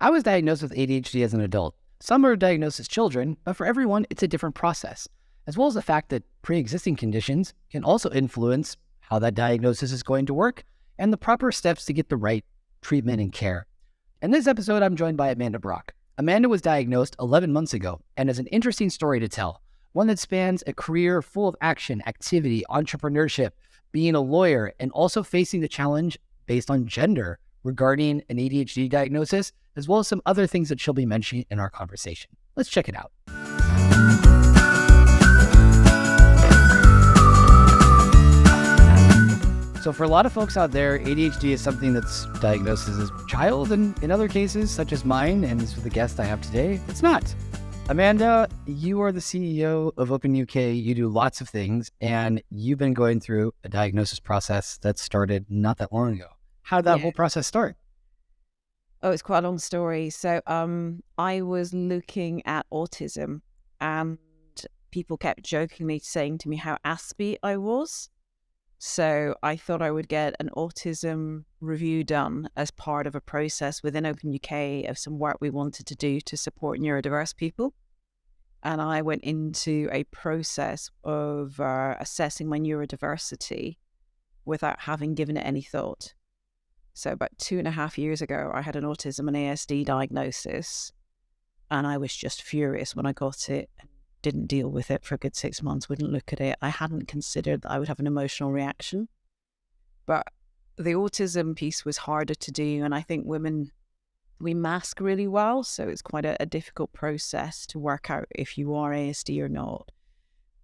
I was diagnosed with ADHD as an adult. Some are diagnosed as children, but for everyone, it's a different process, as well as the fact that pre-existing conditions can also influence how that diagnosis is going to work and the proper steps to get the right treatment and care. In this episode, I'm joined by Amanda Brock. Amanda was diagnosed 11 months ago and has an interesting story to tell, one that spans a career full of action, activity, entrepreneurship, being a lawyer, and also facing the challenge based on gender regarding an ADHD diagnosis, as well as some other things that she'll be mentioning in our conversation. Let's check it out. So for a lot of folks out there, ADHD is something that's diagnosed as a child, and in other cases, such as mine, and as for the guest I have today, it's not. Amanda, you are the CEO of Open UK. You do lots of things, and you've been going through a diagnosis process that started not that long ago. How did that whole process start? Oh, it's quite a long story. So I was looking at autism, and people kept jokingly saying to me how aspy I was. So I thought I would get an autism review done as part of a process within Open UK of some work we wanted to do to support neurodiverse people. And I went into a process of assessing my neurodiversity without having given it any thought. So about 2.5 years ago, I had an autism and ASD diagnosis, and I was just furious when I got it. Didn't deal with it for a good 6 months, wouldn't look at it. I hadn't considered that I would have an emotional reaction. But the autism piece was harder to do, and I think women, we mask really well, so it's quite a difficult process to work out if you are ASD or not.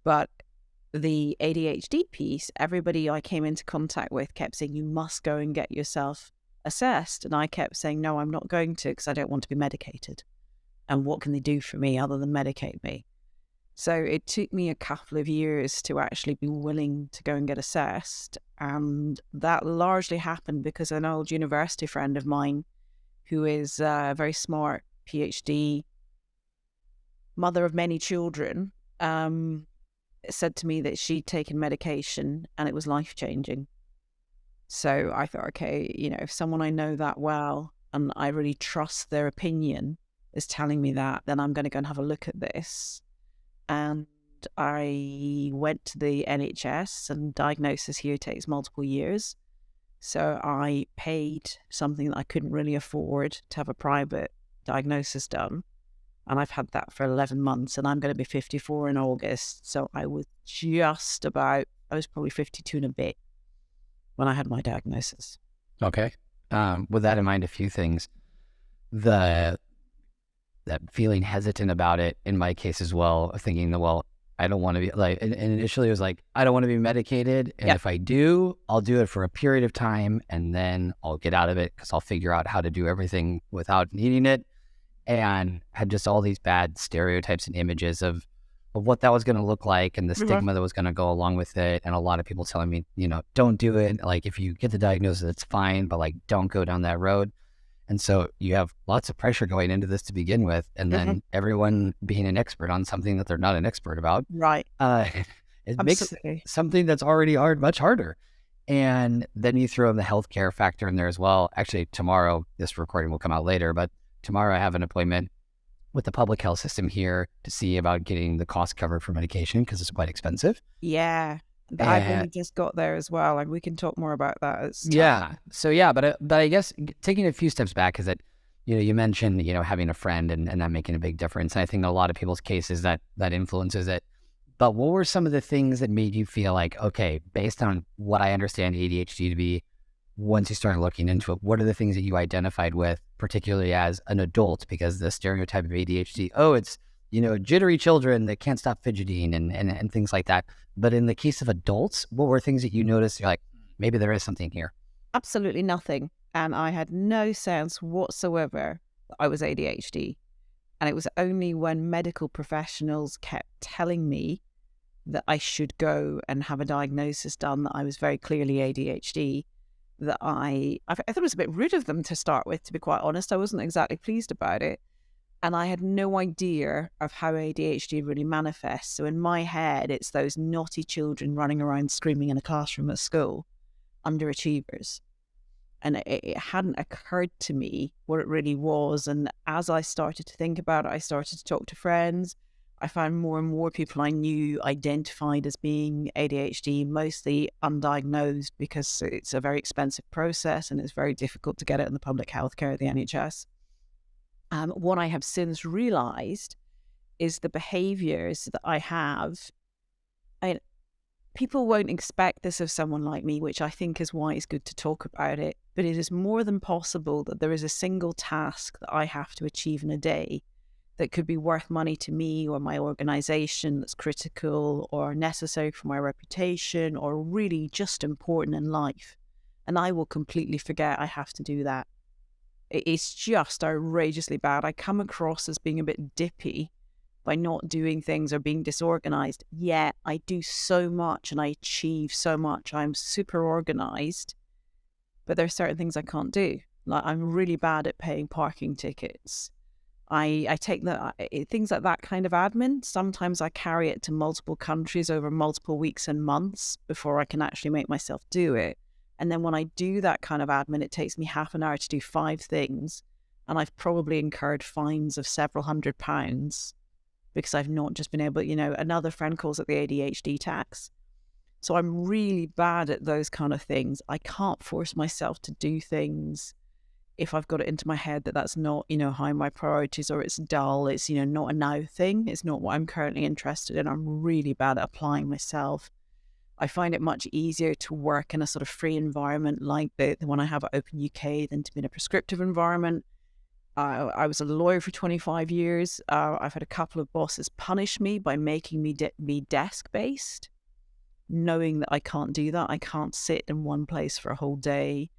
But the ADHD piece, everybody I came into contact with kept saying, you must go and get yourself assessed. And I kept saying, no, I'm not going to, because I don't want to be medicated. And what can they do for me other than medicate me? So it took me a couple of years to actually be willing to go and get assessed. And that largely happened because an old university friend of mine, who is a very smart PhD, mother of many children, said to me that she'd taken medication and it was life-changing. So I thought, okay, if someone I know that well and I really trust their opinion is telling me that, then I'm going to go and have a look at this. And I went to the NHS, and diagnosis here takes multiple years. So I paid something that I couldn't really afford to have a private diagnosis done. And I've had that for 11 months, and I'm going to be 54 in August. So I was probably 52 and a bit when I had my diagnosis. Okay. With that in mind, a few things. That feeling hesitant about it in my case as well, thinking that, well, I don't want to be like, and initially it was like, I don't want to be medicated. And if I do, I'll do it for a period of time and then I'll get out of it because I'll figure out how to do everything without needing it. And had just all these bad stereotypes and images of what that was going to look like and the stigma that was going to go along with it. And a lot of people telling me, don't do it. Like, if you get the diagnosis, it's fine, but like, don't go down that road. And so you have lots of pressure going into this to begin with. And then everyone being an expert on something that they're not an expert about. Right. It makes something that's already hard much harder. And then you throw in the healthcare factor in there as well. Actually, tomorrow, this recording will come out later, but tomorrow I have an appointment with the public health system here to see about getting the cost covered for medication because it's quite expensive. Yeah. I've only just got there as well, and we can talk more about that. But I guess taking a few steps back is that, you mentioned, having a friend and that making a big difference. And I think in a lot of people's cases that influences it. But what were some of the things that made you feel like, okay, based on what I understand ADHD to be, once you started looking into it, what are the things that you identified with, particularly as an adult? Because the stereotype of ADHD, it's, jittery children that can't stop fidgeting and things like that. But in the case of adults, what were things that you noticed? You're like, maybe there is something here. Absolutely nothing. And I had no sense whatsoever that I was ADHD. And it was only when medical professionals kept telling me that I should go and have a diagnosis done that I was very clearly ADHD, that I thought it was a bit rude of them to start with, to be quite honest. I wasn't exactly pleased about it. And I had no idea of how ADHD really manifests. So in my head, it's those naughty children running around screaming in a classroom at school, underachievers. And it hadn't occurred to me what it really was. And as I started to think about it, I started to talk to friends. I found more and more people I knew identified as being ADHD, mostly undiagnosed because it's a very expensive process and it's very difficult to get it in the public healthcare of the NHS. What I have since realized is the behaviors that I have. People won't expect this of someone like me, which I think is why it's good to talk about it. But it is more than possible that there is a single task that I have to achieve in a day that could be worth money to me or my organization, that's critical or necessary for my reputation or really just important in life. And I will completely forget I have to do that. It's just outrageously bad. I come across as being a bit dippy by not doing things or being disorganized. Yet I do so much and I achieve so much. I'm super organized, but there are certain things I can't do. Like I'm really bad at paying parking tickets. I take things like that kind of admin. Sometimes I carry it to multiple countries over multiple weeks and months before I can actually make myself do it. And then when I do that kind of admin, it takes me half an hour to do 5 things. And I've probably incurred fines of several £100s because I've not just been able, another friend calls it the ADHD tax. So I'm really bad at those kind of things. I can't force myself to do things if I've got it into my head that that's not, high on my priorities, or it's dull, it's, not a now thing. It's not what I'm currently interested in. I'm really bad at applying myself. I find it much easier to work in a sort of free environment like the one I have at Open UK than to be in a prescriptive environment. I was a lawyer for 25 years. I've had a couple of bosses punish me by making me be desk-based, knowing that I can't do that. I can't sit in one place for a whole day.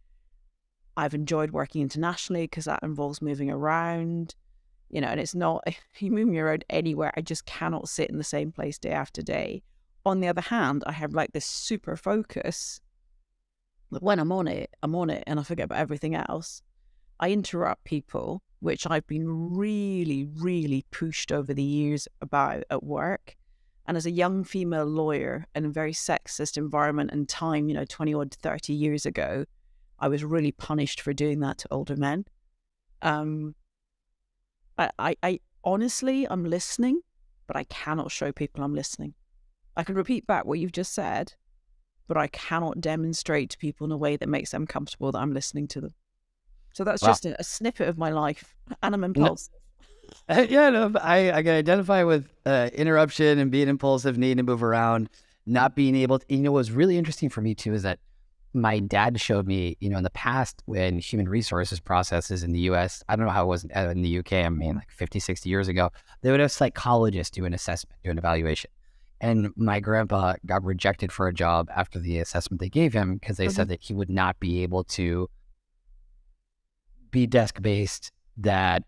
I've enjoyed working internationally because that involves moving around, and it's not, you move me around anywhere. I just cannot sit in the same place day after day. On the other hand, I have like this super focus that when I'm on it and I forget about everything else. I interrupt people, which I've been really, really pushed over the years about at work. And as a young female lawyer in a very sexist environment and time, 20 odd, 30 years ago, I was really punished for doing that to older men. I honestly, I'm listening, but I cannot show people I'm listening. I can repeat back what you've just said, but I cannot demonstrate to people in a way that makes them comfortable that I'm listening to them. So that's just a snippet of my life, and I'm impulsive. I can identify with interruption and being impulsive, needing to move around, not being able to, what's really interesting for me too is that my dad showed me, in the past when human resources processes in the US, I don't know how it was in the UK, like 50, 60 years ago, they would have psychologists do an assessment, do an evaluation. And my grandpa got rejected for a job after the assessment they gave him because they said that he would not be able to be desk-based, that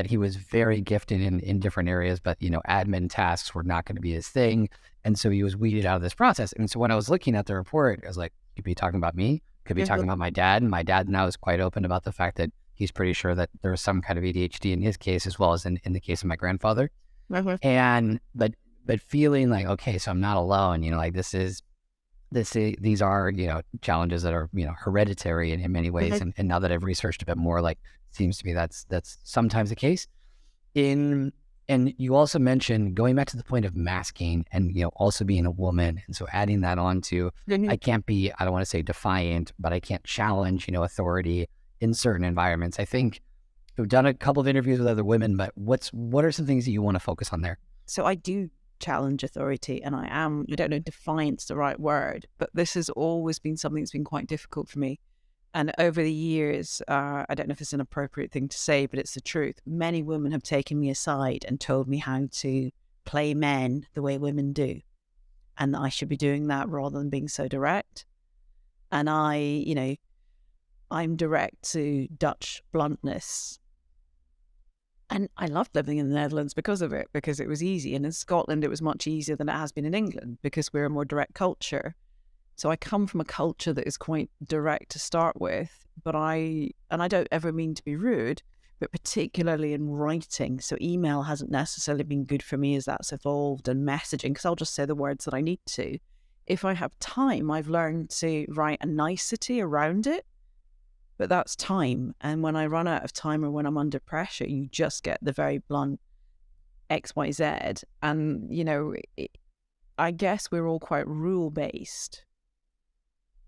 he was very gifted in different areas, but, admin tasks were not going to be his thing. And so he was weeded out of this process. And so when I was looking at the report, I was like, could be talking about me, could be talking about my dad. And my dad now is quite open about the fact that he's pretty sure that there was some kind of ADHD in his case, as well as in the case of my grandfather. And, but feeling like, okay, so I'm not alone, like these are, challenges that are, hereditary in many ways. And now that I've researched a bit more, like, seems to be that's sometimes the case. And you also mentioned going back to the point of masking and, also being a woman. And so adding that on to, I can't be, I don't want to say defiant, but I can't challenge, authority in certain environments. I think we've done a couple of interviews with other women, but what are some things that you want to focus on there? So I do challenge authority, and I don't know if defiant's the right word, but this has always been something that's been quite difficult for me. And over the years, I don't know if it's an appropriate thing to say, but it's the truth. Many women have taken me aside and told me how to play men the way women do, and that I should be doing that rather than being so direct. And I'm direct to Dutch bluntness. And I loved living in the Netherlands because of it, because it was easy. And in Scotland, it was much easier than it has been in England because we're a more direct culture. So I come from a culture that is quite direct to start with, but I don't ever mean to be rude, but particularly in writing. So email hasn't necessarily been good for me as that's evolved, and messaging, because I'll just say the words that I need to. If I have time, I've learned to write a nicety around it. but that's time. And when I run out of time or when I'm under pressure, you just get the very blunt X, Y, Z. And, I guess we're all quite rule-based.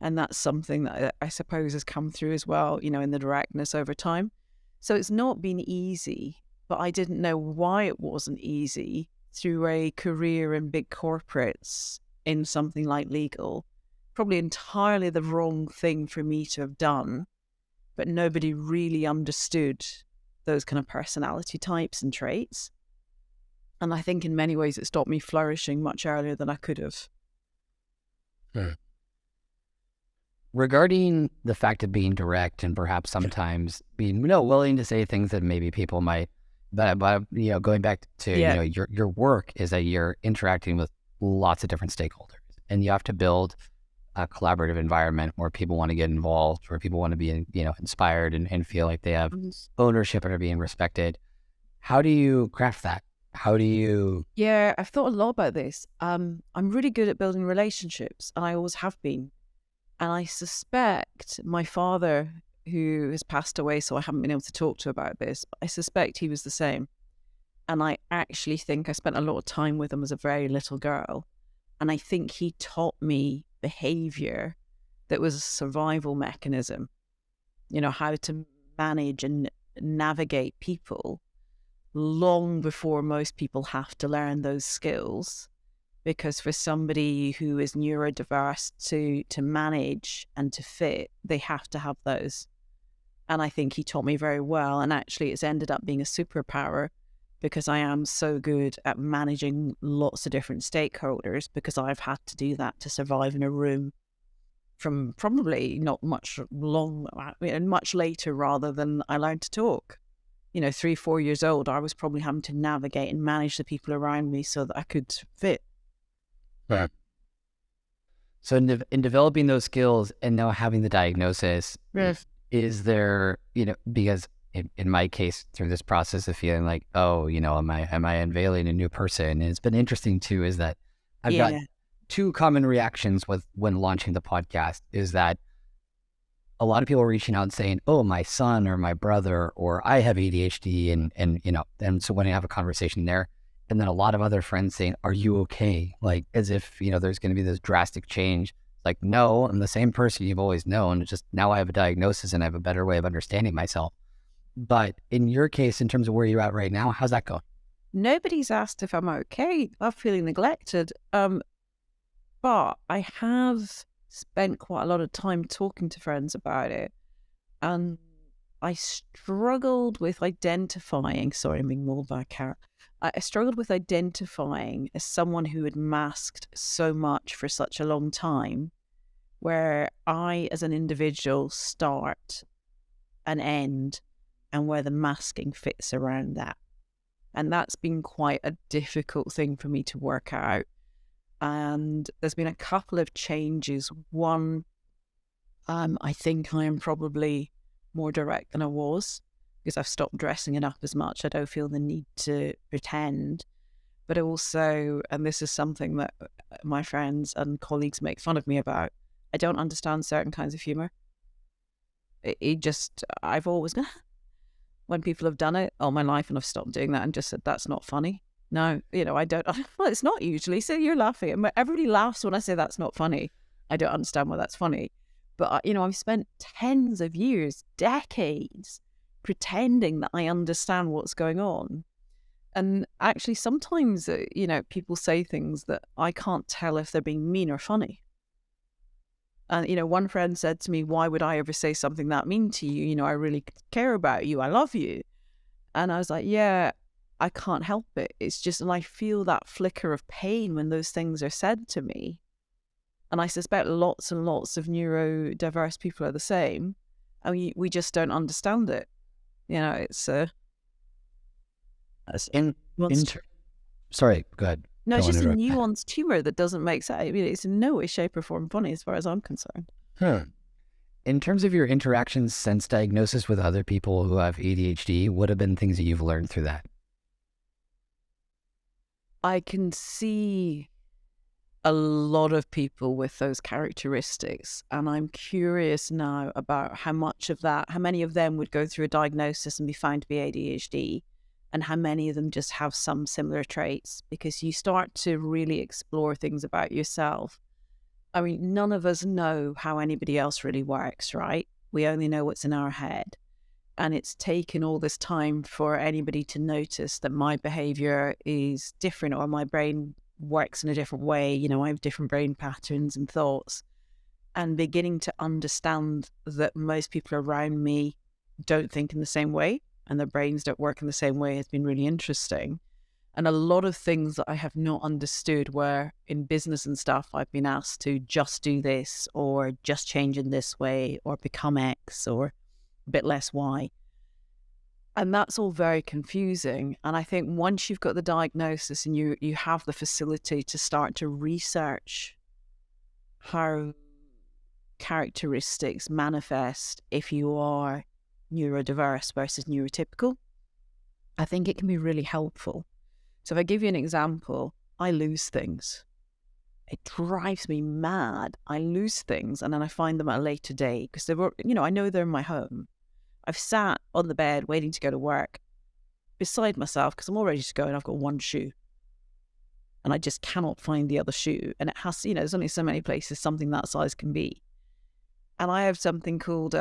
And that's something that I suppose has come through as well, in the directness over time. So it's not been easy, but I didn't know why it wasn't easy through a career in big corporates in something like legal. Probably entirely the wrong thing for me to have done, but nobody really understood those kind of personality types and traits. And I think in many ways it stopped me flourishing much earlier than I could have. Regarding the fact of being direct and perhaps sometimes being willing to say things that maybe people might, but going back to your work is that you're interacting with lots of different stakeholders, and you have to build a collaborative environment where people want to get involved, where people want to be inspired and feel like they have ownership and are being respected. How do you craft that? How do you? Yeah, I've thought a lot about this. I'm really good at building relationships, and I always have been. And I suspect my father, who has passed away, so I haven't been able to talk to about this, but I suspect he was the same. And I actually think I spent a lot of time with him as a very little girl. And I think he taught me behavior that was a survival mechanism, how to manage and navigate people long before most people have to learn those skills. Because for somebody who is neurodiverse to manage and to fit, they have to have those. And I think he taught me very well. And actually it's ended up being a superpower because I am so good at managing lots of different stakeholders, because I've had to do that to survive in a room from probably not much later rather than I learned to talk. 3-4 years old, I was probably having to navigate and manage the people around me so that I could fit. Right. So in developing those skills and now having the diagnosis, is there, because in my case, through this process of feeling like, am I unveiling a new person? And it's been interesting too, is that I've got two common reactions when launching the podcast, is that a lot of people are reaching out and saying, oh, my son or my brother, or I have ADHD. And so when I have a conversation there, and then a lot of other friends saying, are you okay? Like as if, there's going to be this drastic change. Like, no, I'm the same person you've always known. It's just now I have a diagnosis and I have a better way of understanding myself. But in your case, in terms of where you're at right now, how's that going? Nobody's asked if I'm okay. I'm feeling neglected. But I have spent quite a lot of time talking to friends about it. And I struggled with identifying, sorry, I'm being mauled by a carrot. I struggled with identifying as someone who had masked so much for such a long time, where I, as an individual, start and end, and where the masking fits around that. And that's been quite a difficult thing for me to work out. And there's been a couple of changes. One, I think I am probably more direct than I was, because I've stopped dressing it up as much. I don't feel the need to pretend. But also, and this is something that my friends and colleagues make fun of me about, I don't understand certain kinds of humor. I've always been, when people have done it all my life and I've stopped doing that and just said, that's not funny. No, I don't, well, it's not usually. So you're laughing. Everybody laughs when I say that's not funny. I don't understand why that's funny. But, I've spent tens of years, decades, pretending that I understand what's going on. And actually sometimes, people say things that I can't tell if they're being mean or funny. And, one friend said to me, why would I ever say something that mean to you? I really care about you. I love you. And I was like, yeah, I can't help it. It's just, and I feel that flicker of pain when those things are said to me. And I suspect lots and lots of neurodiverse people are the same. And we just don't understand it. It's sorry, go ahead. No, it's just a nuanced humor that doesn't make sense. I mean, it's in no way, shape, or form funny as far as I'm concerned. In terms of your interactions since diagnosis with other people who have ADHD, what have been things that you've learned through that? I can see a lot of people with those characteristics. And I'm curious now about how many of them would go through a diagnosis and be found to be ADHD, and how many of them just have some similar traits, because you start to really explore things about yourself. I mean, none of us know how anybody else really works, right? We only know what's in our head. And it's taken all this time for anybody to notice that my behavior is different, or my brain works in a different way. You know, I have different brain patterns and thoughts, and beginning to understand that most people around me don't think in the same way and their brains don't work in the same way has been really interesting. And a lot of things that I have not understood, where in business and stuff, I've been asked to just do this, or just change in this way, or become X, or a bit less Y. And that's all very confusing. And I think once you've got the diagnosis and you have the facility to start to research how characteristics manifest if you are neurodiverse versus neurotypical, I think it can be really helpful. So if I give you an example, I lose things. It drives me mad. I lose things and then I find them at a later date, because they were, I know they're in my home. I've sat on the bed waiting to go to work beside myself because I'm all ready to go and I've got one shoe. And I just cannot find the other shoe. And it has, there's only so many places something that size can be. And I have something called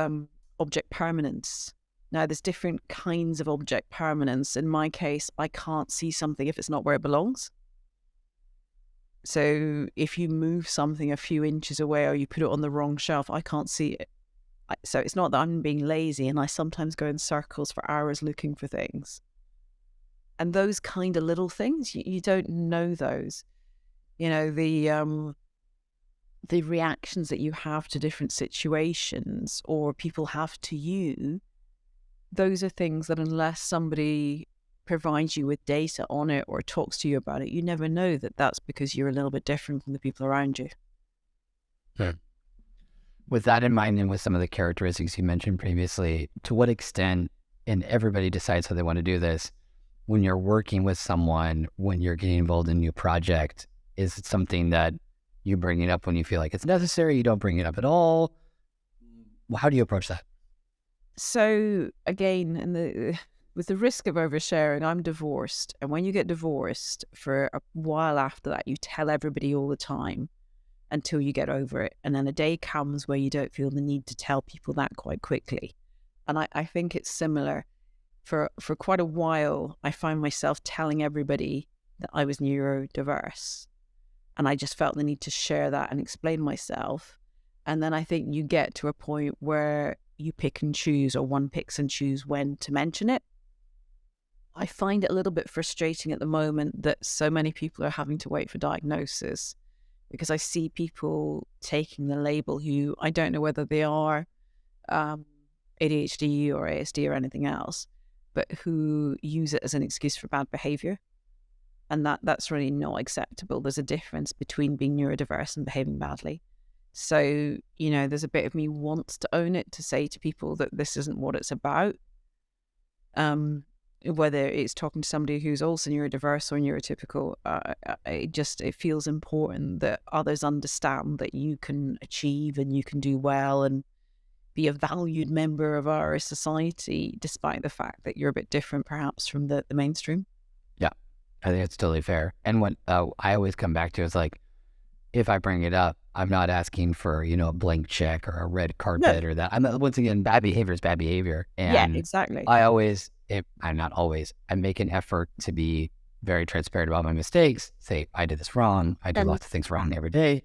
object permanence. Now, there's different kinds of object permanence. In my case, I can't see something if it's not where it belongs. So if you move something a few inches away or you put it on the wrong shelf, I can't see it. So it's not that I'm being lazy, and I sometimes go in circles for hours looking for things. And those kind of little things, you don't know those. The reactions that you have to different situations or people have to you, those are things that unless somebody provides you with data on it or talks to you about it, you never know that that's because you're a little bit different from the people around you. Sure. With that in mind, and with some of the characteristics you mentioned previously, to what extent, and everybody decides how they want to do this, when you're working with someone, when you're getting involved in a new project, is it something that you bring it up when you feel like it's necessary? You don't bring it up at all? How do you approach that? So again, with the risk of oversharing, I'm divorced. And when you get divorced, for a while after that, you tell everybody all the time until you get over it. And then a day comes where you don't feel the need to tell people that quite quickly. And I think it's similar. For quite a while, I found myself telling everybody that I was neurodiverse. And I just felt the need to share that and explain myself. And then I think you get to a point where you pick and choose, or one picks and choose when to mention it. I find it a little bit frustrating at the moment that so many people are having to wait for diagnosis, because I see people taking the label who I don't know whether they are ADHD or ASD or anything else, but who use it as an excuse for bad behavior. And that's really not acceptable. There's a difference between being neurodiverse and behaving badly. So, there's a bit of me wants to own it, to say to people that this isn't what it's about. Whether it's talking to somebody who's also neurodiverse or neurotypical, it feels important that others understand that you can achieve and you can do well and be a valued member of our society, despite the fact that you're a bit different perhaps from the mainstream. Yeah, I think it's totally fair. And what I always come back to is like, if I bring it up, I'm not asking for, a blank check or a red carpet or that. Once again, bad behavior is bad behavior. And yeah, exactly. I make an effort to be very transparent about my mistakes, say, I did this wrong. I do lots of things wrong every day.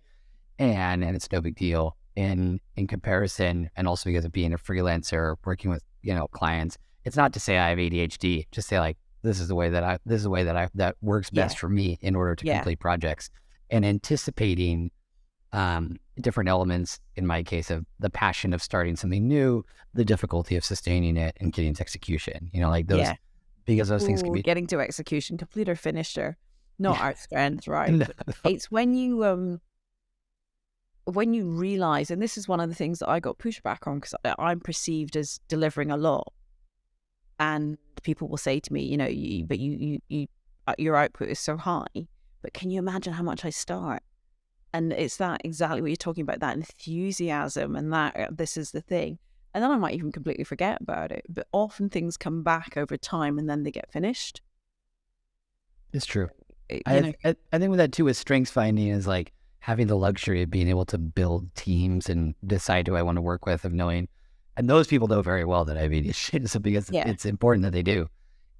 And it's no big deal in comparison. And also because of being a freelancer, working with, clients, it's not to say I have ADHD, just say like, this is the way that works best for me in order to complete projects, and anticipating different elements, in my case, of the passion of starting something new, the difficulty of sustaining it and getting to execution, like those, because those things can be... Getting to execution, complete or finisher, not our strength, right? No. It's when you realize, and this is one of the things that I got pushback on, because I'm perceived as delivering a lot. And people will say to me, your output is so high, but can you imagine how much I start? And it's that exactly what you're talking about, that enthusiasm and that this is the thing. And then I might even completely forget about it. But often things come back over time and then they get finished. It's true. You know, I think with that too, with strengths finding is like having the luxury of being able to build teams and decide who I want to work with, of knowing, and those people know very well that I have ADHD, so because yeah, it's important that they do,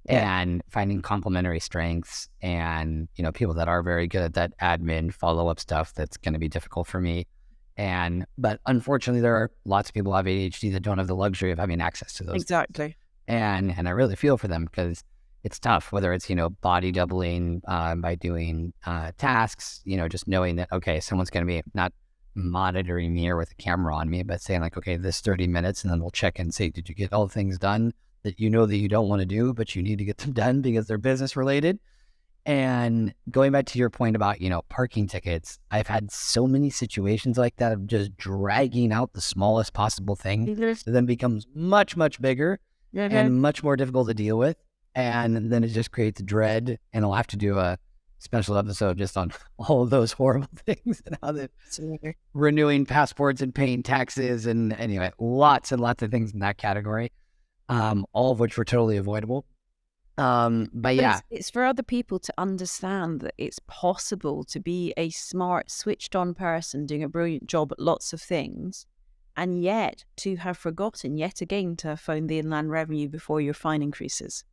yeah, and finding complementary strengths and, you know, people that are very good at that admin follow-up stuff that's going to be difficult for me. But unfortunately, there are lots of people who have ADHD that don't have the luxury of having access to those. exactly. And I really feel for them because it's tough, whether it's, you know, body doubling by doing tasks, you know, just knowing that, okay, someone's going to be not monitoring me or with a camera on me, but saying like, okay, this 30 minutes, and then we'll check and say, did you get all the things done that you know that you don't want to do, but you need to get them done because they're business related? And going back to your point about, you know, parking tickets, I've had so many situations like that of just dragging out the smallest possible thing that then becomes much, much bigger and much more difficult to deal with. And then it just creates dread. And I'll have to do a special episode just on all of those horrible things and how they're renewing passports and paying taxes. And anyway, lots and lots of things in that category, all of which were totally avoidable. But yeah, it's for other people to understand that it's possible to be a smart, switched on person doing a brilliant job at lots of things, and yet to have forgotten yet again to have found the inland revenue before your fine increases.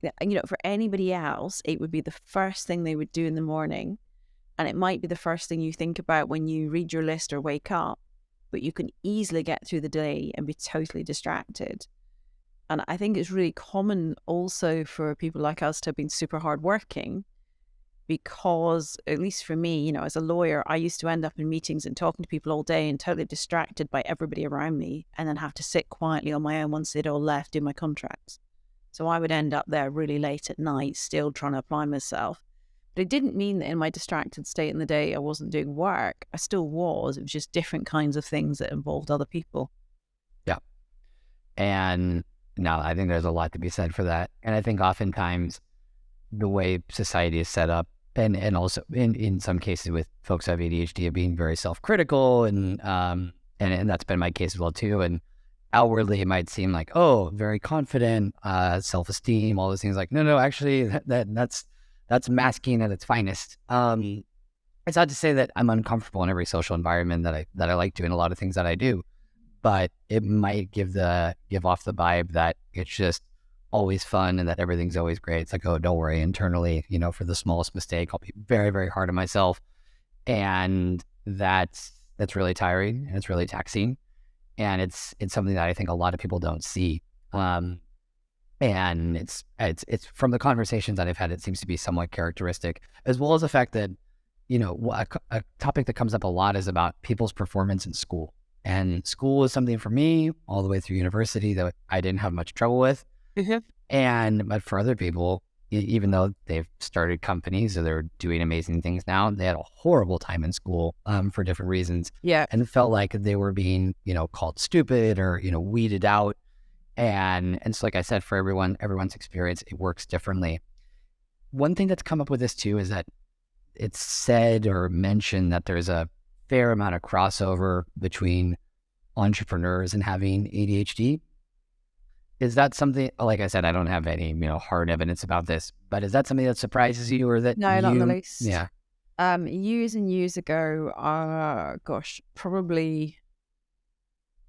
Yep. You know, for anybody else, it would be the first thing they would do in the morning, and it might be the first thing you think about when you read your list or wake up, but you can easily get through the day and be totally distracted. And I think it's really common also for people like us to have been super hardworking, because at least for me, you know, as a lawyer, I used to end up in meetings and talking to people all day and totally distracted by everybody around me, and then have to sit quietly on my own once they'd all left, do my contracts. So I would end up there really late at night, still trying to apply myself. But it didn't mean that in my distracted state in the day, I wasn't doing work. I still was. It was just different kinds of things that involved other people. yeah. And no, I think there's a lot to be said for that. And I think oftentimes the way society is set up, and also in some cases with folks who have ADHD, of being very self-critical, and that's been my case as well too. And outwardly it might seem like, oh, very confident, self-esteem, all those things. Like, no, actually that's masking at its finest. It's not to say that I'm uncomfortable in every social environment that I like doing a lot of things that I do, but it might give off the vibe that it's just always fun and that everything's always great. It's like, oh, don't worry, internally, you know, for the smallest mistake, I'll be very, very hard on myself. And that's really tiring and it's really taxing. And it's something that I think a lot of people don't see. And it's from the conversations that I've had, it seems to be somewhat characteristic, as well as the fact that, you know, a topic that comes up a lot is about people's performance in school. And school was something for me all the way through university that I didn't have much trouble with. Mm-hmm. But for other people, even though they've started companies or they're doing amazing things now, they had a horrible time in school for different reasons. Yeah. And felt like they were being, you know, called stupid or, you know, weeded out. And so, like I said, for everyone's experience, it works differently. One thing that's come up with this too is that it's said or mentioned that there's a fair amount of crossover between entrepreneurs and having ADHD. Is that something, like I said, I don't have any, you know, hard evidence about this, but is that something that surprises you, or that No, not in the least. Yeah. Years and years ago, probably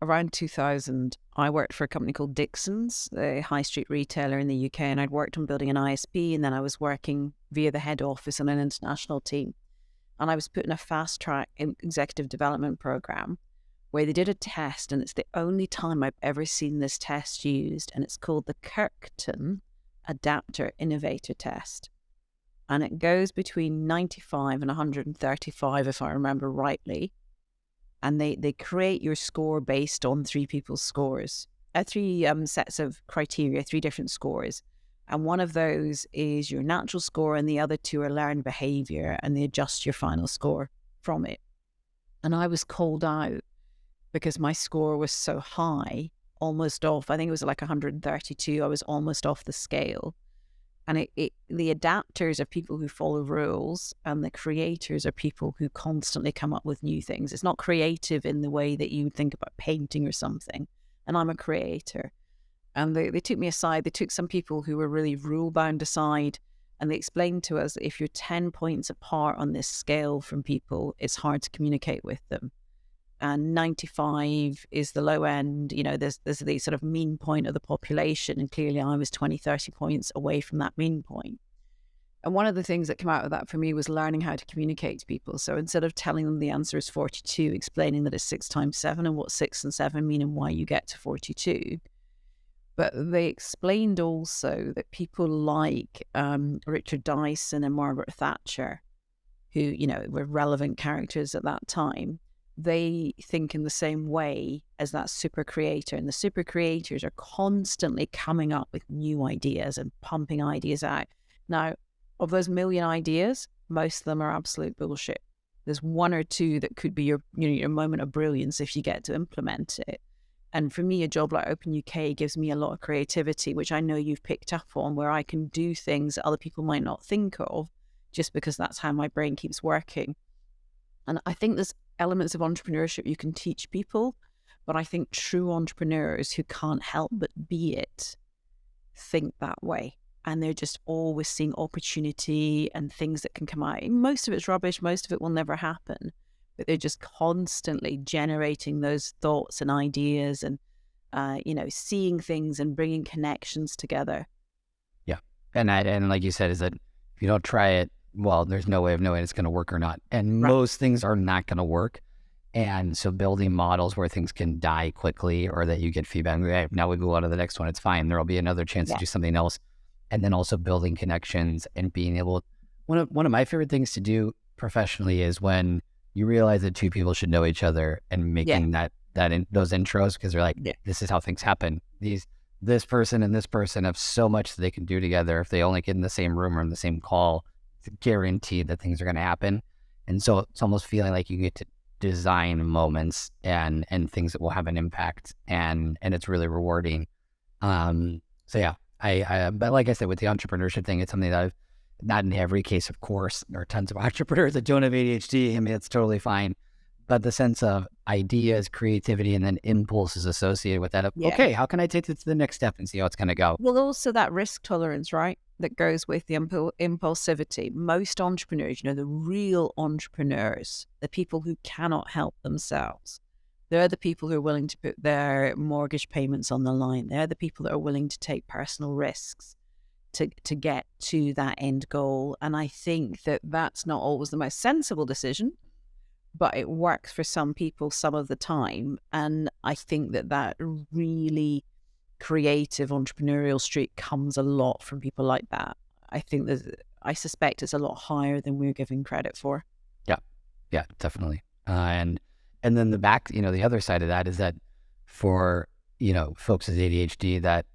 around 2000, I worked for a company called Dixon's, a high street retailer in the UK, and I'd worked on building an ISP, and then I was working via the head office on an international team. And I was put in a fast track executive development program where they did a test, and it's the only time I've ever seen this test used, and it's called the Kirkton Adapter Innovator Test. And it goes between 95 and 135, if I remember rightly. And they create your score based on three people's scores, three sets of criteria, three different scores. And one of those is your natural score, and the other two are learned behavior, and they adjust your final score from it. And I was called out because my score was so high, almost off. I think it was like 132. I was almost off the scale. And the adapters are people who follow rules, and the creators are people who constantly come up with new things. It's not creative in the way that you would think about painting or something. And I'm a creator. And they took me aside. They took some people who were really rule-bound aside, and they explained to us that if you're 10 points apart on this scale from people, it's hard to communicate with them. And 95 is the low end. You know, there's the sort of mean point of the population, and clearly I was 20, 30 points away from that mean point. And one of the things that came out of that for me was learning how to communicate to people. So instead of telling them the answer is 42, explaining that it's 6 times 7 and what 6 and 7 mean and why you get to 42. But they explained also that people like Richard Dyson and Margaret Thatcher, who, you know, were relevant characters at that time, they think in the same way as that super creator. And the super creators are constantly coming up with new ideas and pumping ideas out. Now, of those million ideas, most of them are absolute bullshit. There's one or two that could be your moment of brilliance if you get to implement it. And for me, a job like Open UK gives me a lot of creativity, which I know you've picked up on, where I can do things that other people might not think of, just because that's how my brain keeps working. And I think there's elements of entrepreneurship you can teach people, but I think true entrepreneurs who can't help but be it think that way. And they're just always seeing opportunity and things that can come out. Most of it's rubbish. Most of it will never happen. But they're just constantly generating those thoughts and ideas and, seeing things and bringing connections together. Yeah. And like you said, is that if you don't try it, well, there's no way of knowing it's going to work or not. And most things are not going to work. And so building models where things can die quickly, or that you get feedback, okay, now we go on to the next one, it's fine. There'll be another chance to do something else. And then also building connections and being able, one of my favorite things to do professionally is when you realize that two people should know each other and making those intros, because they're like, this is how things happen. This person and this person have so much that they can do together. If they only get in the same room or in the same call, it's guaranteed that things are going to happen. And so it's almost feeling like you get to design moments and things that will have an impact, and it's really rewarding. So yeah, but like I said, with the entrepreneurship thing, it's something that I've, not in every case, of course, there are tons of entrepreneurs that don't have ADHD. I mean, it's totally fine. But the sense of ideas, creativity, and then impulses associated with that. Okay, how can I take it to the next step and see how it's going to go? Well, also that risk tolerance, right? That goes with the impulsivity. Most entrepreneurs, the real entrepreneurs, the people who cannot help themselves, they're the people who are willing to put their mortgage payments on the line. They're the people that are willing to take personal risks to get to that end goal. And I think that that's not always the most sensible decision, but it works for some people some of the time. And I think that really creative entrepreneurial streak comes a lot from people like that. I suspect it's a lot higher than we're giving credit for. Yeah, definitely. And then the other side of that is that for, folks with ADHD, that,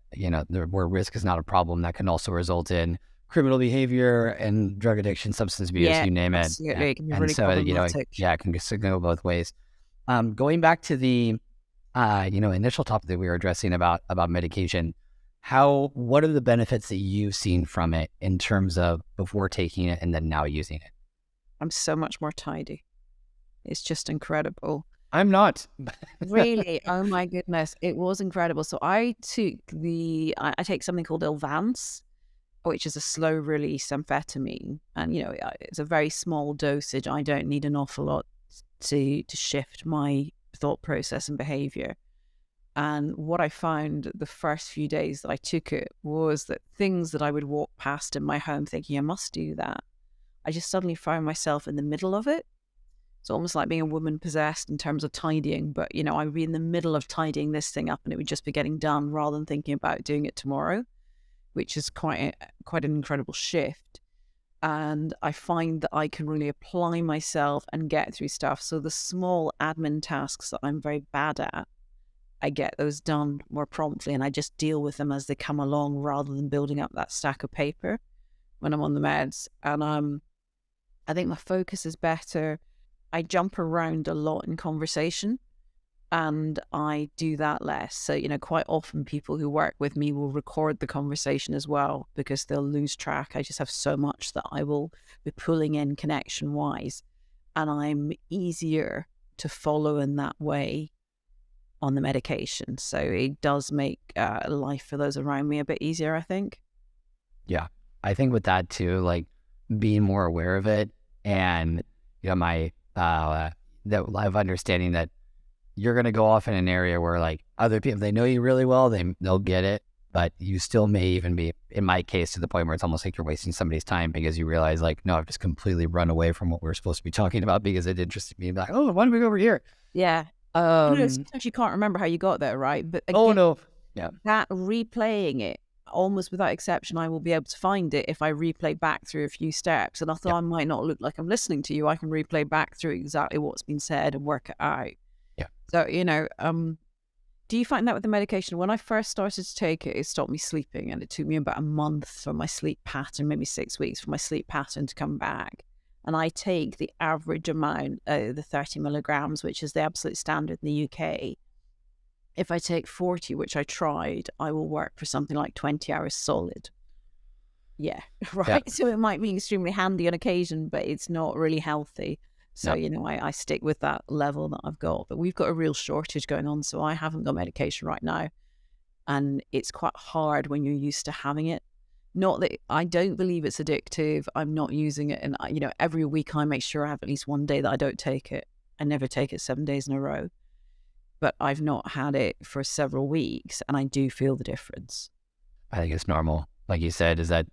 where risk is not a problem, that can also result in criminal behavior and drug addiction, substance abuse, you name it. Absolutely. It can be And really so, problematic. it can go both ways. Going back to the, initial topic that we were addressing about medication, what are the benefits that you've seen from it in terms of before taking it and then now using it? I'm so much more tidy. It's just incredible. I'm not. Really? Oh my goodness. It was incredible. So I take something called Ilvance, which is a slow release amphetamine. And, it's a very small dosage. I don't need an awful lot to shift my thought process and behavior. And what I found the first few days that I took it was that things that I would walk past in my home thinking I must do that, I just suddenly found myself in the middle of it. It's almost like being a woman possessed in terms of tidying, but, I would be in the middle of tidying this thing up and it would just be getting done rather than thinking about doing it tomorrow, which is quite an incredible shift. And I find that I can really apply myself and get through stuff. So the small admin tasks that I'm very bad at, I get those done more promptly, and I just deal with them as they come along rather than building up that stack of paper when I'm on the meds. And I think my focus is better. I jump around a lot in conversation, and I do that less. So, quite often people who work with me will record the conversation as well because they'll lose track. I just have so much that I will be pulling in connection wise, and I'm easier to follow in that way on the medication. So it does make life for those around me a bit easier, I think. Yeah. I think with that too, like being more aware of it, and, my, that live understanding that you're going to go off in an area where like other people, they know you really well, they'll get it, but you still may even be, in my case, to the point where it's almost like you're wasting somebody's time because you realize like, no, I've just completely run away from what we're supposed to be talking about because it interested me. Like, oh, why don't we go over here? Yeah. Sometimes you can't remember how you got there, right? But again, oh no. Yeah. that replaying it, almost without exception, I will be able to find it if I replay back through a few steps. And although I might not look like I'm listening to you, I can replay back through exactly what's been said and work it out. Yeah. So, do you find that with the medication? When I first started to take it, it stopped me sleeping, and it took me about a month for my sleep pattern, maybe 6 weeks for my sleep pattern to come back. And I take the average amount, the 30 milligrams, which is the absolute standard in the UK. If I take 40, which I tried, I will work for something like 20 hours solid. Yeah, right. Yeah. So it might be extremely handy on occasion, but it's not really healthy. So, I stick with that level that I've got. But we've got a real shortage going on, so I haven't got medication right now. And it's quite hard when you're used to having it. Not that I don't believe it's addictive. I'm not using it. And, every week I make sure I have at least one day that I don't take it. I never take it 7 days in a row. But I've not had it for several weeks, and I do feel the difference. I think it's normal. Like you said, is that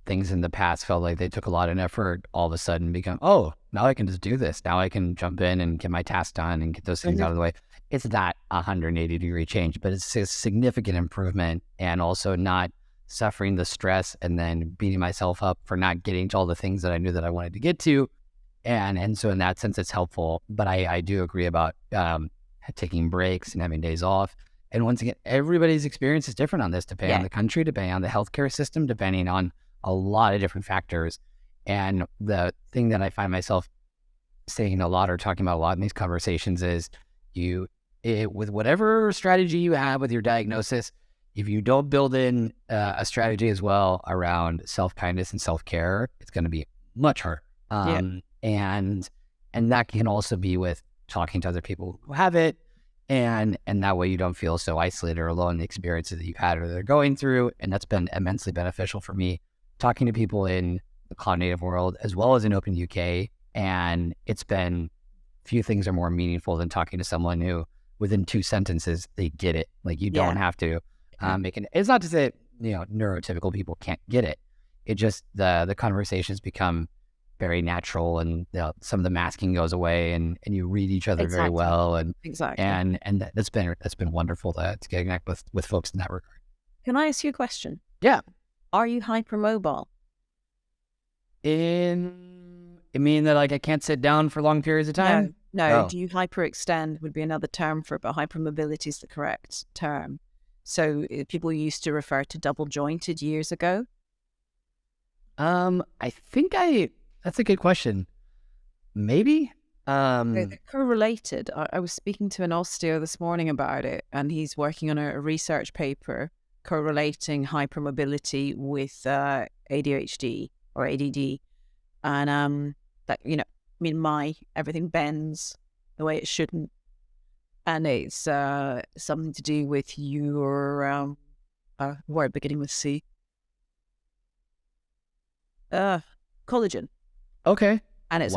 things in the past felt like they took a lot of effort, all of a sudden become, oh, now I can just do this. Now I can jump in and get my task done and get those things out of the way. It's not a 180-degree change, but it's a significant improvement, and also not suffering the stress and then beating myself up for not getting to all the things that I knew that I wanted to get to. And so in that sense, it's helpful. But I do agree about taking breaks and having days off. And once again, everybody's experience is different on this, depending on the country, depending on the healthcare system, depending on a lot of different factors. And the thing that I find myself saying a lot or talking about a lot in these conversations is with whatever strategy you have with your diagnosis, if you don't build in a strategy as well around self-kindness and self-care, it's going to be much harder. And that can also be with talking to other people who have it, and that way you don't feel so isolated or alone in the experiences that you've had or they're going through. And that's been immensely beneficial for me, talking to people in the cloud native world as well as in Open UK. And it's been, few things are more meaningful than talking to someone who within 2 sentences they get it. Like you don't have to make it. It's not to say neurotypical people can't get it. It just the conversations become very natural, and some of the masking goes away, and you read each other very well, and that's been wonderful to connect with folks in that regard. Can I ask you a question? Yeah. Are you hypermobile? It mean that like I can't sit down for long periods of time? No. Do you hyperextend would be another term for it, but hypermobility is the correct term. So people used to refer to double jointed years ago. I think that's a good question. Maybe. They're correlated. I was speaking to an osteo this morning about it, and he's working on a research paper correlating hypermobility with ADHD or ADD. And everything bends the way it shouldn't. And it's something to do with your word beginning with C. Collagen. Okay. And it's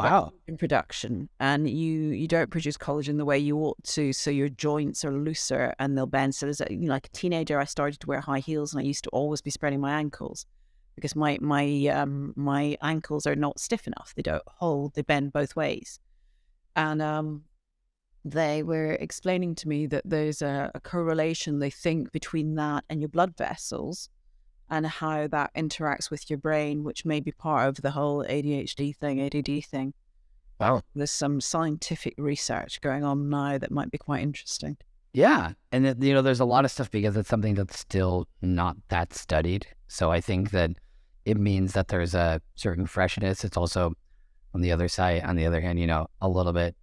in production, and you don't produce collagen the way you ought to, so your joints are looser and they'll bend. So as like a teenager, I started to wear high heels, and I used to always be spreading my ankles because my ankles are not stiff enough. They don't hold; they bend both ways. And they were explaining to me that there's a correlation, they think, between that and your blood vessels, and how that interacts with your brain, which may be part of the whole ADHD thing, ADD thing. Wow. There's some scientific research going on now that might be quite interesting. Yeah. And, there's a lot of stuff because it's something that's still not that studied. So I think that it means that there's a certain freshness. It's also, on the other hand, a little bit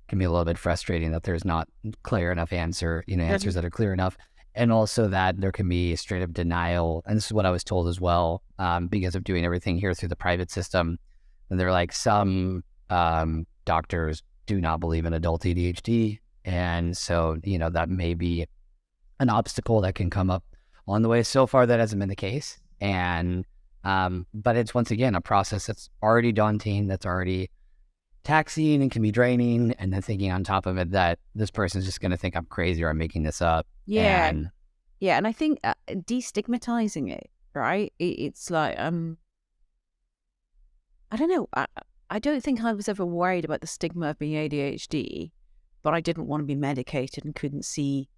can be a little bit frustrating that there's not clear enough answers that are clear enough. And also that there can be straight up denial. And this is what I was told as well, because of doing everything here through the private system. And they're like, some doctors do not believe in adult ADHD. And so, that may be an obstacle that can come up on the way. So far, that hasn't been the case. And, but it's once again, a process that's already daunting, that's already taxing and can be draining. And then thinking on top of it that this person's just going to think I'm crazy or I'm making this up. Yeah. And yeah. And I think destigmatizing it, right? It's like, I don't know. I don't think I was ever worried about the stigma of being ADHD, but I didn't want to be medicated and couldn't see,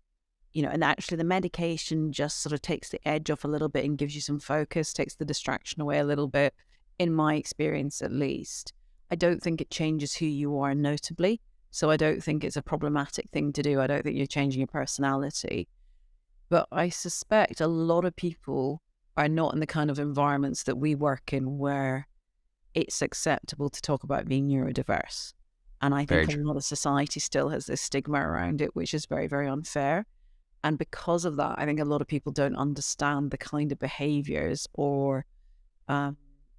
and actually the medication just sort of takes the edge off a little bit and gives you some focus, takes the distraction away a little bit, in my experience at least. I don't think it changes who you are notably, so I don't think it's a problematic thing to do. I don't think you're changing your personality. But I suspect a lot of people are not in the kind of environments that we work in where it's acceptable to talk about being neurodiverse. And I think a lot of society still has this stigma around it, which is very, very unfair. And because of that, I think a lot of people don't understand the kind of behaviors or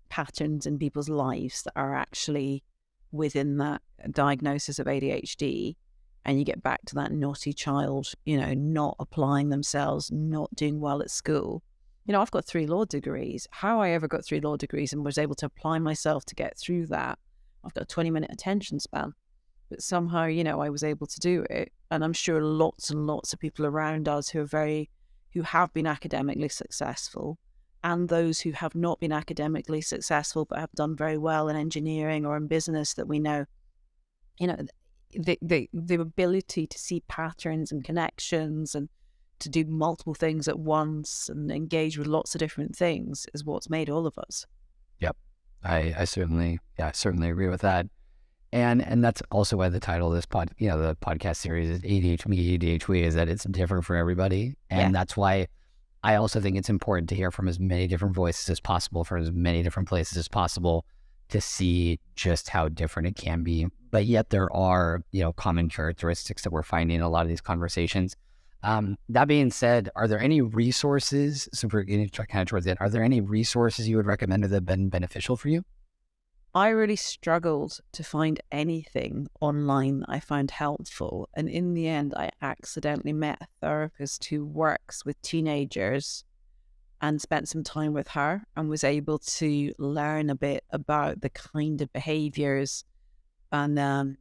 patterns in people's lives that are actually within that diagnosis of ADHD. And you get back to that naughty child, not applying themselves, not doing well at school. I've got 3 law degrees. How I ever got 3 law degrees and was able to apply myself to get through that, I've got a 20-minute attention span. But somehow, I was able to do it. And I'm sure lots and lots of people around us who have been academically successful, and those who have not been academically successful but have done very well in engineering or in business, that we know, the ability to see patterns and connections and to do multiple things at once and engage with lots of different things is what's made all of us. Yep. I certainly agree with that. And that's also why the title of this the podcast series is ADHme, ADHwe, is that it's different for everybody. And that's why I also think it's important to hear from as many different voices as possible, from as many different places as possible, to see just how different it can be. But yet there are, common characteristics that we're finding in a lot of these conversations. That being said, are there any resources, so we're getting kind of towards the end, are there any resources you would recommend that have been beneficial for you? I really struggled to find anything online that I found helpful. And in the end, I accidentally met a therapist who works with teenagers and spent some time with her and was able to learn a bit about the kind of behaviors and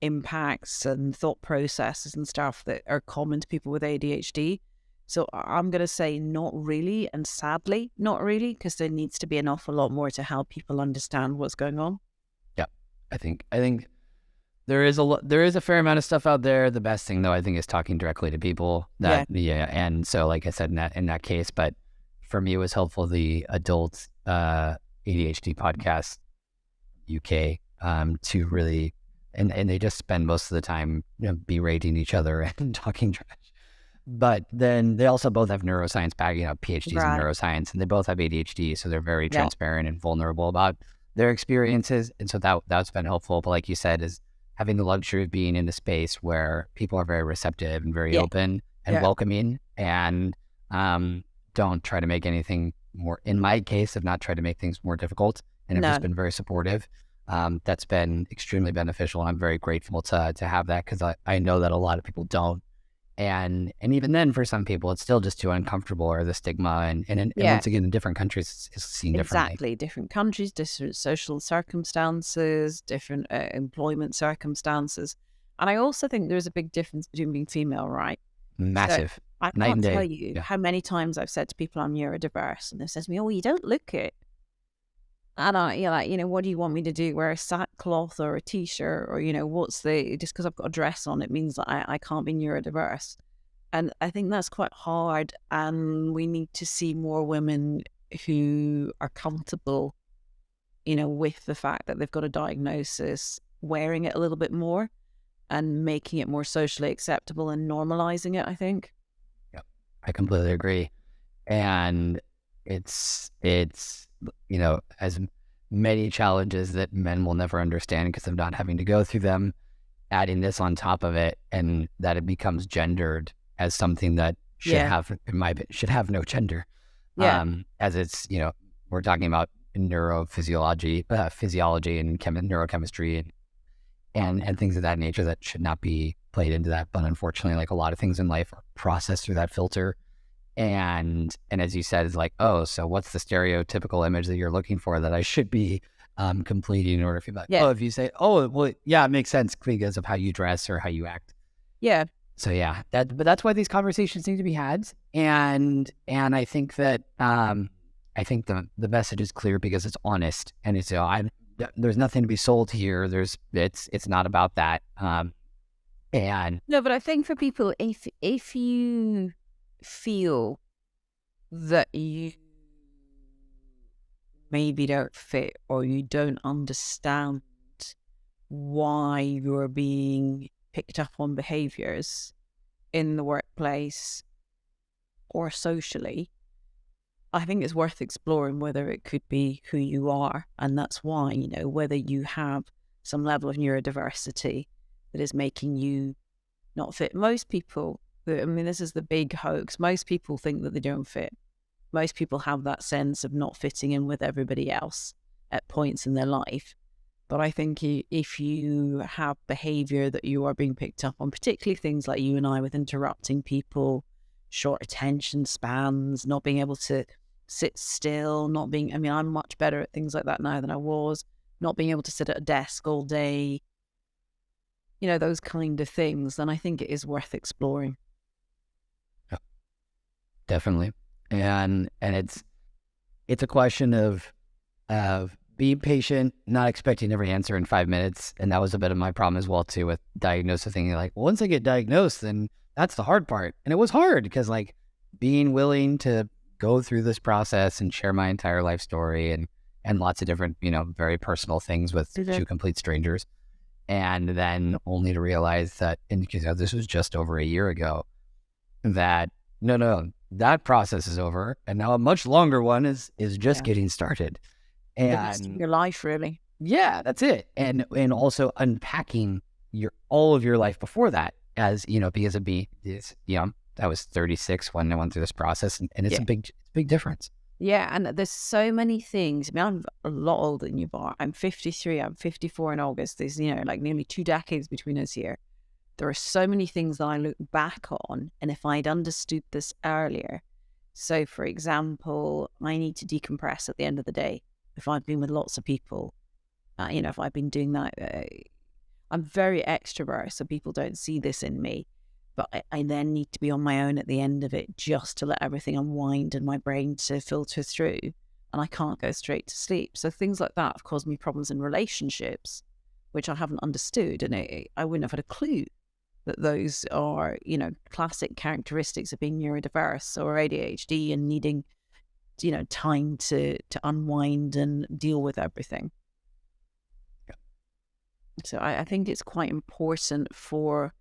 impacts and thought processes and stuff that are common to people with ADHD. So I'm going to say not really, and sadly, not really, because there needs to be an awful lot more to help people understand what's going on. Yeah, I think there is a fair amount of stuff out there. The best thing, though, I think, is talking directly to people. And so, like I said, in that case, but for me, it was helpful, the adult ADHD podcast UK, to really, and they just spend most of the time berating each other and talking trash. But then they also both have neuroscience PhDs in neuroscience, and they both have ADHD, so they're very transparent and vulnerable about their experiences. And so that's been helpful. But like you said, is having the luxury of being in a space where people are very receptive and very open and welcoming, and don't try to make anything more, in my case, have not tried to make things more difficult, and have just been very supportive. That's been extremely beneficial, and I'm very grateful to have that, because I know that a lot of people don't. And even then, for some people, it's still just too uncomfortable, or the stigma. And once again, in different countries, it's seen differently. Exactly. Different countries, different social circumstances, different employment circumstances. And I also think there's a big difference between being female, right? Massive. So I can't tell you how many times I've said to people I'm neurodiverse, and they said to me, "Oh, you don't look it." And what do you want me to do? Wear a sackcloth or a t-shirt, or, just because I've got a dress on, it means that I can't be neurodiverse. And I think that's quite hard. And we need to see more women who are comfortable, with the fact that they've got a diagnosis, wearing it a little bit more and making it more socially acceptable and normalizing it, I think. Yep, I completely agree. And it's as many challenges that men will never understand because of not having to go through them. adding this on top of it, and that it becomes gendered as something that should have, in my opinion, should have no gender. As it's, we're talking about neurophysiology, physiology and neurochemistry and things of that nature that should not be played into that. But unfortunately, like a lot of things in life are processed through that filter. And as you said, it's like, oh, so what's the stereotypical image that you're looking for that I should be completing in order to feel like, if you say, oh, well, yeah, it makes sense because of how you dress or how you act. Yeah. So yeah, but that's why these conversations need to be had. And I think that, I think the message is clear because it's honest, and it's, there's nothing to be sold here. It's not about that. And no, but I think for people, if you feel that you maybe don't fit, or you don't understand why you're being picked up on behaviors in the workplace or socially, I think it's worth exploring whether it could be who you are. And that's why, whether you have some level of neurodiversity that is making you not fit. Most people, this is the big hoax. Most people think that they don't fit. Most people have that sense of not fitting in with everybody else at points in their life. But I think if you have behavior that you are being picked up on, particularly things like you and I with interrupting people, short attention spans, not being able to sit still, I'm much better at things like that now than I was, not being able to sit at a desk all day, those kind of things, then I think it is worth exploring. Yeah, definitely. And it's a question of being patient, not expecting every answer in 5 minutes. And that was a bit of my problem as well too with diagnosis, thinking like, well, once I get diagnosed, then that's the hard part. And it was hard because like being willing to go through this process and share my entire life story and lots of different, very personal things with two complete strangers. And then only to realize that, because this was just over a year ago, that no, that process is over. And now a much longer one is just getting started. And your life, really. Yeah, that's it. And also unpacking all of your life before that, as because of I was 36 when I went through this process, and it's a big difference. Yeah, and there's so many things. I'm a lot older than you are. I'm 53. I'm 54 in August. There's like nearly 2 decades between us here. There are so many things that I look back on, and if I'd understood this earlier. So, for example, I need to decompress at the end of the day. If I've been with lots of people, if I've been doing that, I'm very extrovert, so people don't see this in me. But I then need to be on my own at the end of it just to let everything unwind and my brain to filter through. And I can't go straight to sleep. So things like that have caused me problems in relationships, which I haven't understood. And I wouldn't have had a clue that those are, classic characteristics of being neurodiverse or ADHD and needing, time to unwind and deal with everything. Yeah. So I think it's quite important for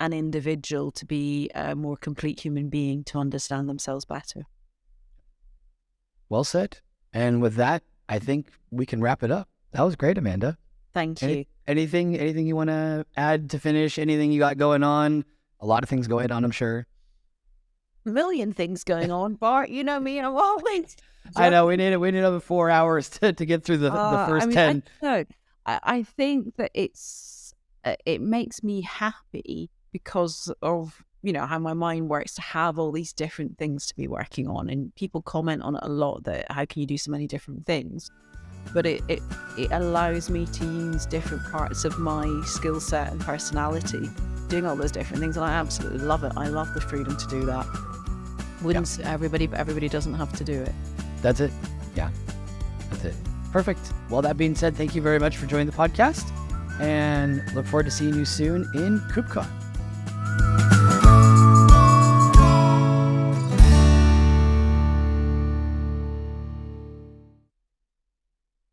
an individual to be a more complete human being to understand themselves better. Well said. And with that, I think we can wrap it up. That was great, Amanda. Thank you. Anything you want to add to finish? Anything you got going on? A lot of things going on, I'm sure. A million things going on, Bart. You know me, I'm always... I know, we need another 4 hours to get through the first 10. I think that it makes me happy because of, how my mind works to have all these different things to be working on. And people comment on it a lot that how can you do so many different things? But it allows me to use different parts of my skill set and personality, doing all those different things. And I absolutely love it. I love the freedom to do that. Wouldn't suit everybody, but everybody doesn't have to do it. That's it. Yeah, that's it. Perfect. Well, that being said, thank you very much for joining the podcast, and look forward to seeing you soon in KoopCon.